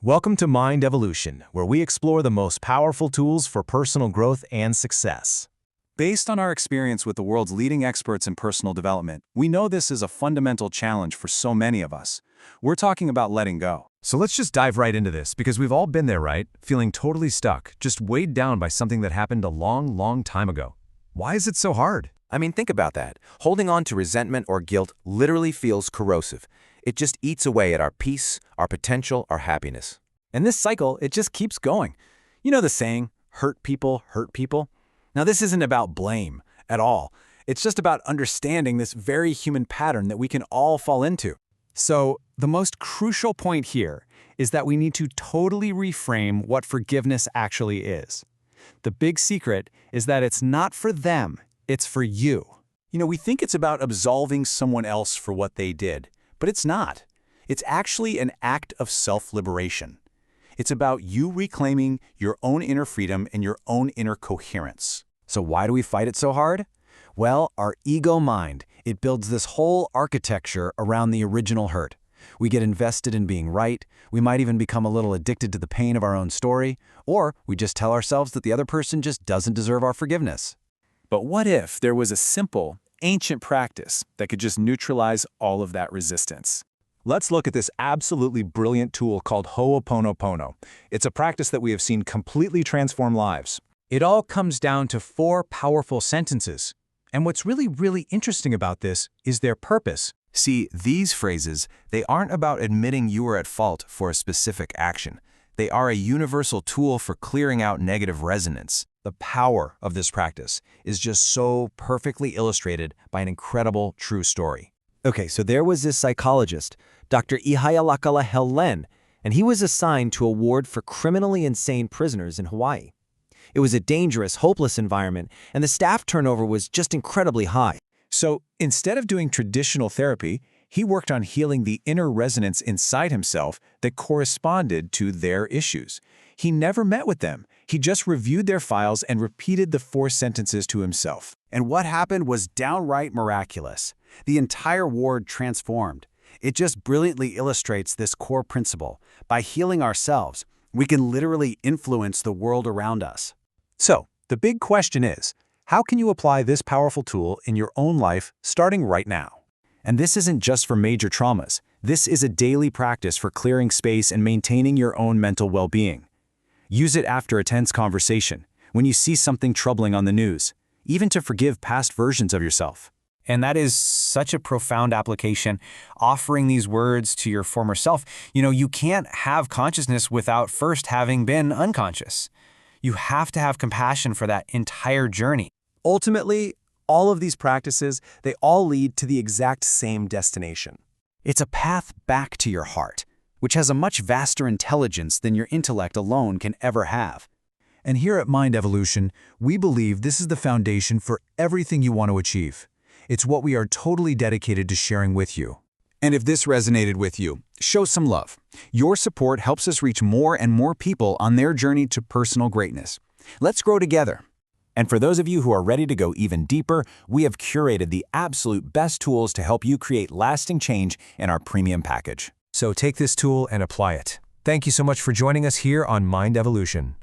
Welcome to Mind Evolution, where we explore the most powerful tools for personal growth and success. Based on our experience with the world's leading experts in personal development, we know this is a fundamental challenge for so many of us. We're talking about letting go. So let's just dive right into this, because we've all been there, right? Feeling totally stuck, just weighed down by something that happened a long, long time ago. Why is it so hard? I mean, think about that. Holding on to resentment or guilt literally feels corrosive. It just eats away at our peace, our potential, our happiness. And this cycle, it just keeps going. You know the saying, hurt people hurt people? Now, this isn't about blame at all. It's just about understanding this very human pattern that we can all fall into. So, the most crucial point here is that we need to totally reframe what forgiveness actually is. The big secret is that it's not for them, it's for you. You know, we think it's about absolving someone else for what they did, but it's not. It's actually an act of self-liberation. It's about you reclaiming your own inner freedom and your own inner coherence. So why do we fight it so hard? Well, our ego mind, it builds this whole architecture around the original hurt. We get invested in being right, we might even become a little addicted to the pain of our own story, or we just tell ourselves that the other person just doesn't deserve our forgiveness. But what if there was a simple, ancient practice that could just neutralize all of that resistance? Let's look at this absolutely brilliant tool called Ho'oponopono. It's a practice that we have seen completely transform lives. It all comes down to 4 powerful sentences. And what's really interesting about this is their purpose. See, these phrases, they aren't about admitting you are at fault for a specific action. They are a universal tool for clearing out negative resonance. The power of this practice is just so perfectly illustrated by an incredible true story. Okay, so there was this psychologist, Dr. Ihayalakala Helen, and he was assigned to a ward for criminally insane prisoners in Hawaii. It was a dangerous, hopeless environment, and the staff turnover was just incredibly high. So instead of doing traditional therapy, he worked on healing the inner resonance inside himself that corresponded to their issues. He never met with them. He just reviewed their files and repeated the 4 sentences to himself. And what happened was downright miraculous. The entire ward transformed. It just brilliantly illustrates this core principle. By healing ourselves, we can literally influence the world around us. So, the big question is, how can you apply this powerful tool in your own life starting right now? And this isn't just for major traumas. This is a daily practice for clearing space and maintaining your own mental well-being. Use it after a tense conversation, when you see something troubling on the news, even to forgive past versions of yourself. And that is such a profound application, offering these words to your former self. You know, you can't have consciousness without first having been unconscious. You have to have compassion for that entire journey. Ultimately, all of these practices, they all lead to the exact same destination. It's a path back to your heart, which has a much vaster intelligence than your intellect alone can ever have. And here at Mind Evolution, we believe this is the foundation for everything you want to achieve. It's what we are totally dedicated to sharing with you. And if this resonated with you, show some love. Your support helps us reach more and more people on their journey to personal greatness. Let's grow together. And for those of you who are ready to go even deeper, we have curated the absolute best tools to help you create lasting change in our premium package. So take this tool and apply it. Thank you so much for joining us here on Mind Evolution.